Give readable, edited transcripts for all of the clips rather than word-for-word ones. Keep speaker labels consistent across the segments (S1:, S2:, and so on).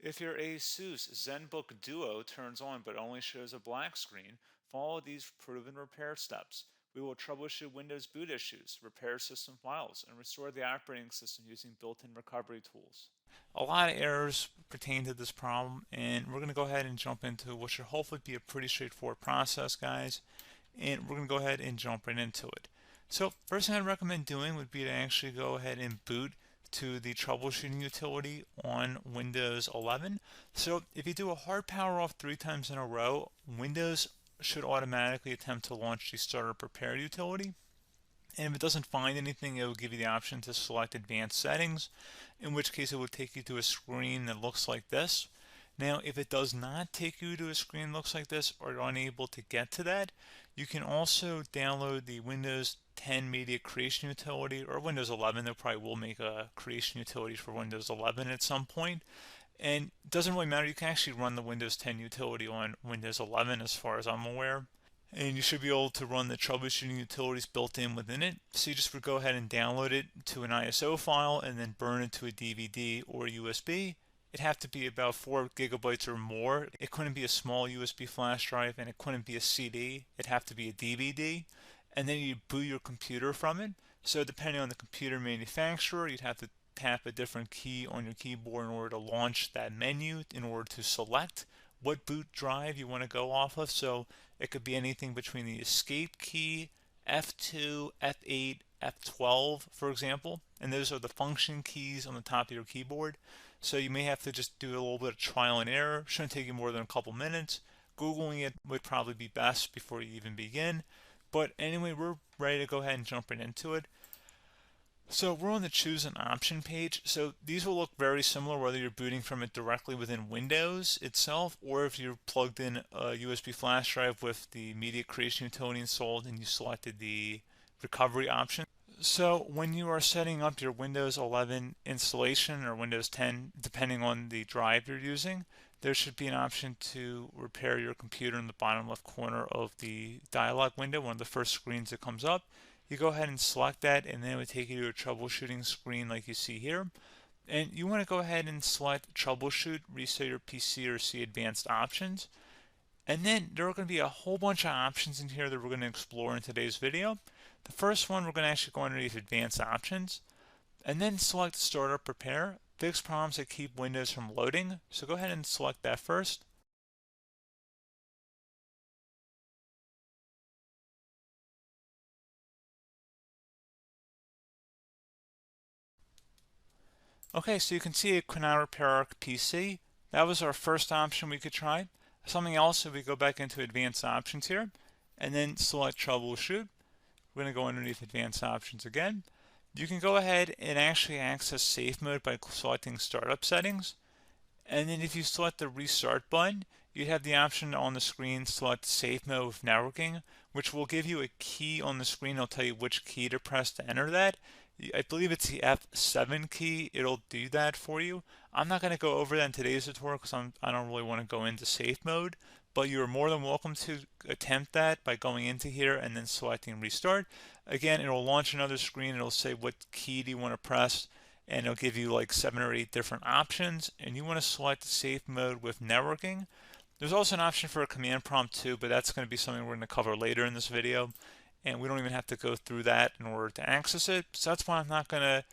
S1: If your ASUS Zenbook Duo turns on but only shows a black screen, follow these proven repair steps. We will troubleshoot Windows boot issues, repair system files, and restore the operating system using built-in recovery tools. A lot of errors pertain to this problem, and we're going to go ahead and jump into what should hopefully be a pretty straightforward process, guys. And we're going to go ahead and jump right into it. So first thing I'd recommend doing would be to actually go ahead and boot to the troubleshooting utility on Windows 11. So if you do a hard power off 3 times in a row, Windows should automatically attempt to launch the startup prepare utility. And if it doesn't find anything, it will give you the option to select advanced settings, in which case it will take you to a screen that looks like this. Now, if it does not take you to a screen that looks like this, or you're unable to get to that, you can also download the Windows 10 Media Creation Utility, or Windows 11. They probably will make a creation utility for Windows 11 at some point. And it doesn't really matter. You can actually run the Windows 10 utility on Windows 11 as far as I'm aware. And you should be able to run the troubleshooting utilities built in within it. So you just would go ahead and download it to an ISO file and then burn it to a DVD or USB. It'd have to be about 4 gigabytes or more. It couldn't be a small USB flash drive, and it couldn't be a CD. It'd have to be a DVD. And then you boot your computer from it. So depending on the computer manufacturer, you'd have to tap a different key on your keyboard in order to launch that menu, in order to select what boot drive you want to go off of. So it could be anything between the escape key, F2, F8, F12, for example. And those are the function keys on the top of your keyboard. So you may have to just do a little bit of trial and error. Shouldn't take you more than a couple minutes. Googling it would probably be best before you even begin. But anyway, we're ready to go ahead and jump right into it. So we're on the choose an option page. So these will look very similar whether you're booting from it directly within Windows itself, or if you're plugged in a USB flash drive with the media creation utility installed and you selected the recovery option. So when you are setting up your Windows 11 installation or Windows 10, depending on the drive you're using, there should be an option to repair your computer in the bottom left corner of the dialog window, one of the first screens that comes up. You go ahead and select that, and then it would take you to a troubleshooting screen like you see here. And you want to go ahead and select troubleshoot, reset your PC, or see advanced options. And then there are going to be a whole bunch of options in here that we're going to explore in today's video. The first one, we're going to actually go underneath advanced options and then select startup prepare, fix problems that keep Windows from loading. So go ahead and select that first. Okay, so you can see it could now repair our PC. That was our first option we could try. Something else, if we go back into advanced options here and then select troubleshoot, we're going to go underneath advanced options again. You can go ahead and actually access safe mode by selecting startup settings. And then if you select the restart button, you have the option on the screen select safe mode with networking, which will give you a key on the screen. It'll tell you which key to press to enter that. I believe it's the F7 key. It'll do that for you. I'm not going to go over that in today's tutorial because I don't really want to go into safe mode, but you're more than welcome to attempt that by going into here and then selecting restart. Again, it'll launch another screen. It'll say what key do you want to press, and it'll give you like 7 or 8 different options, and you want to select safe mode with networking. There's also an option for a command prompt too, but that's going to be something we're going to cover later in this video, and we don't even have to go through that in order to access it. So that's why I'm not going to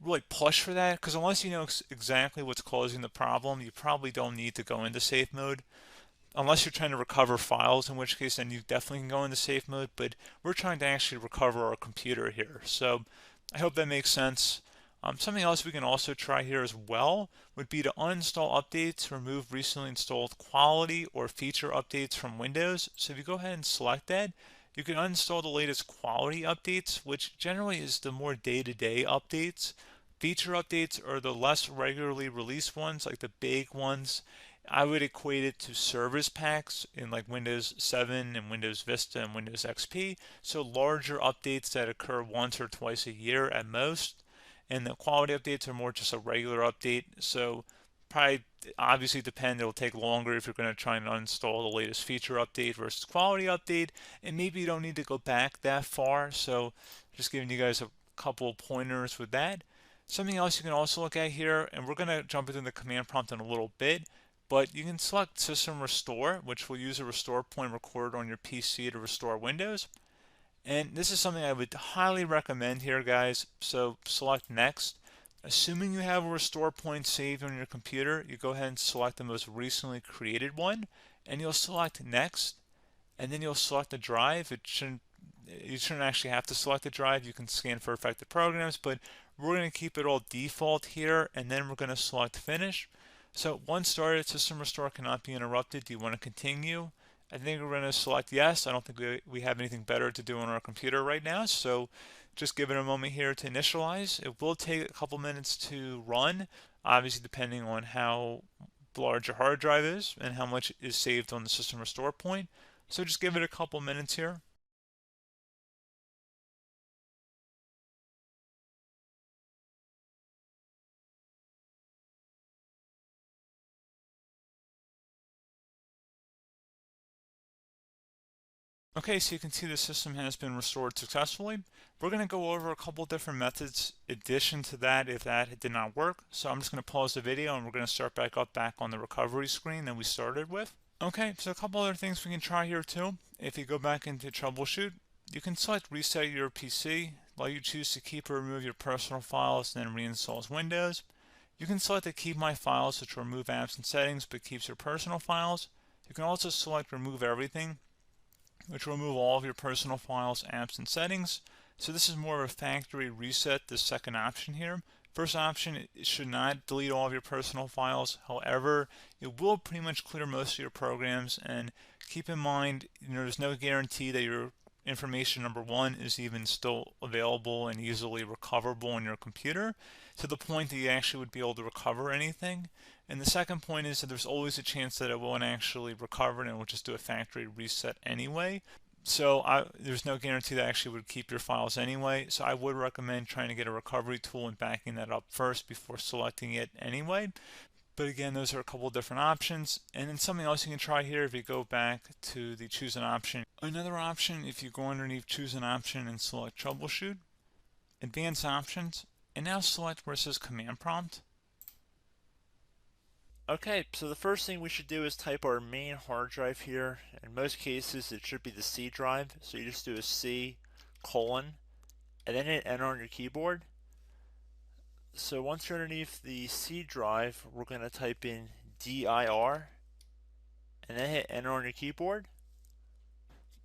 S1: really push for that, because unless you know exactly what's causing the problem, you probably don't need to go into safe mode. Unless you're trying to recover files, in which case then you definitely can go into safe mode, but we're trying to actually recover our computer here. So I hope that makes sense. Something else we can also try here as well would be to uninstall updates, remove recently installed quality or feature updates from Windows. So if you go ahead and select that, you can uninstall the latest quality updates, which generally is the more day-to-day updates. Feature updates are the less regularly released ones, like the big ones. I would equate it to service packs in like Windows 7 and Windows Vista and Windows XP. So larger updates that occur once or twice a year at most. And the quality updates are more just a regular update. So probably obviously depend, it'll take longer if you're going to try and uninstall the latest feature update versus quality update. And maybe you don't need to go back that far. So just giving you guys a couple of pointers with that. Something else you can also look at here, and we're going to jump into the command prompt in a little bit, but you can select System Restore, which will use a restore point recorded on your PC to restore Windows. And this is something I would highly recommend here, guys. So select Next. Assuming you have a restore point saved on your computer, you go ahead and select the most recently created one, and you'll select Next, and then you'll select the drive. You shouldn't actually have to select the drive. You can scan for affected programs, but we're going to keep it all default here, and then we're going to select Finish. So once started, System Restore cannot be interrupted. Do you want to continue? I think we're going to select yes. I don't think we have anything better to do on our computer right now, so just give it a moment here to initialize. It will take a couple minutes to run, obviously depending on how large your hard drive is and how much is saved on the System Restore point. So just give it a couple minutes here. Okay, so you can see the system has been restored successfully. We're going to go over a couple different methods in addition to that if that did not work. So I'm just going to pause the video and we're going to start back on the recovery screen that we started with. Okay, so a couple other things we can try here too. If you go back into troubleshoot, you can select reset your PC, while you choose to keep or remove your personal files and then reinstalls Windows. You can select to keep my files, which will remove apps and settings but keeps your personal files. You can also select remove everything, which will remove all of your personal files, apps, and settings. So this is more of a factory reset, the second option here. First option, it should not delete all of your personal files. However, it will pretty much clear most of your programs. And keep in mind, there's no guarantee that your information, number one, is even still available and easily recoverable on your computer to the point that you actually would be able to recover anything. And the second point is that there's always a chance that it won't actually recover and it will just do a factory reset anyway. So there's no guarantee that actually would keep your files anyway. So I would recommend trying to get a recovery tool and backing that up first before selecting it anyway. But again, those are a couple different options. And then something else you can try here, if you go back to the choose an option. Another option, if you go underneath choose an option and select troubleshoot, advanced options, and now select where it says command prompt.
S2: Okay, so the first thing we should do is type our main hard drive here. In most cases, it should be the C drive. So you just do a C colon and then hit enter on your keyboard. So once you're underneath the C drive, we're going to type in dir and then hit enter on your keyboard.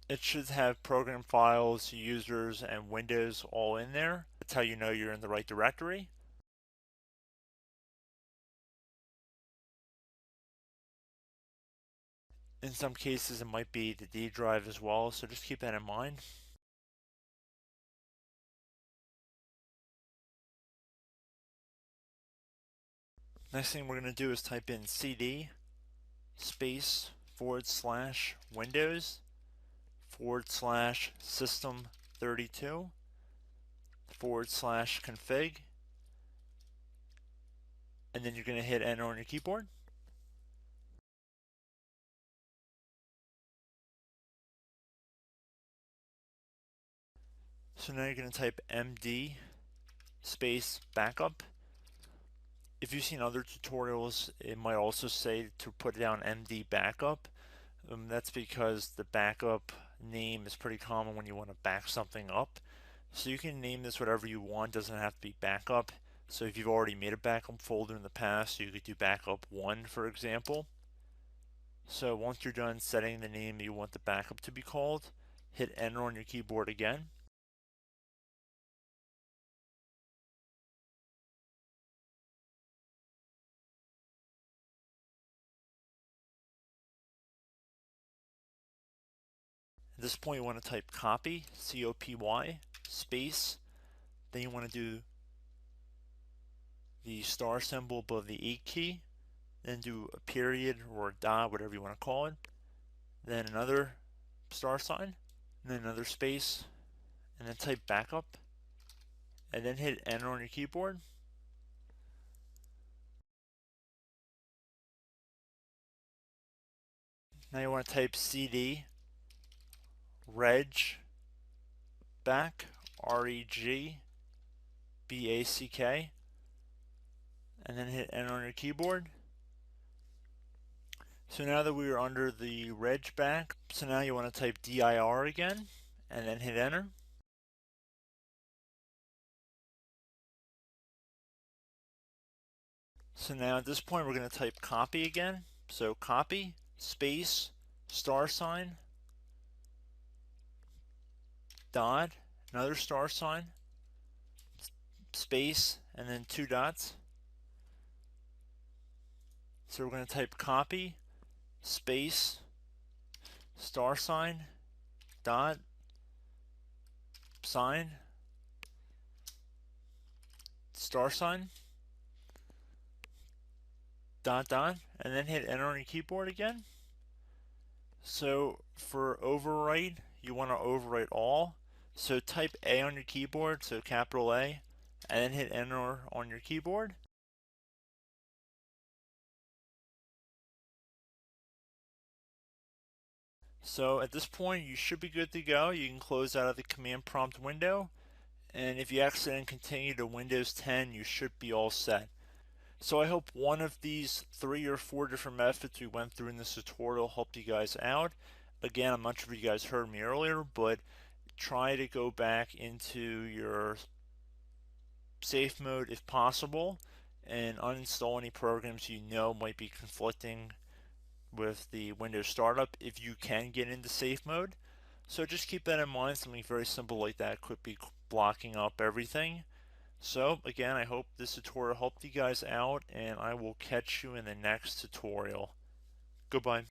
S2: It should have program files, users, and Windows all in there. That's how you know you're in the right directory. In some cases, it might be the D drive as well, so just keep that in mind. Next thing we're going to do is type in cd space / Windows / system 32 / config, and then you're going to hit enter on your keyboard. So now you're going to type md space backup. If you've seen other tutorials, it might also say to put down md backup. That's because the backup name is pretty common when you want to back something up. So you can name this whatever you want, doesn't have to be backup. So if you've already made a backup folder in the past, you could do backup 1, for example. So once you're done setting the name you want the backup to be called, hit enter on your keyboard again. At this point you want to type copy, C-O-P-Y, space, then you want to do the star symbol above the 8 key, then do a period or a dot, whatever you want to call it, then another star sign, and then another space, and then type backup, and then hit enter on your keyboard. Now you want to type cd reg back, REG BACK, and then hit enter on your keyboard. So now that we are under the reg back, so now you want to type dir again, and then hit enter. So now at this point we're going to type copy again. So copy, space, star sign, dot, another star sign, space, and then 2 dots. So we're going to type copy, space, star sign, dot, sign, star sign, dot, dot, and then hit enter on your keyboard again. So for overwrite, you want to overwrite all. So type A on your keyboard, so capital A, and then hit enter on your keyboard. So at this point, you should be good to go. You can close out of the command prompt window, and if you accidentally continue to Windows 10, you should be all set. So I hope one of these 3 or 4 different methods we went through in this tutorial helped you guys out. Again, I'm not sure if you guys heard me earlier, but try to go back into your safe mode if possible and uninstall any programs you know might be conflicting with the Windows startup if you can get into safe mode. So just keep that in mind. Something very simple like that could be blocking up everything. So again, I hope this tutorial helped you guys out, and I will catch you in the next tutorial. Goodbye.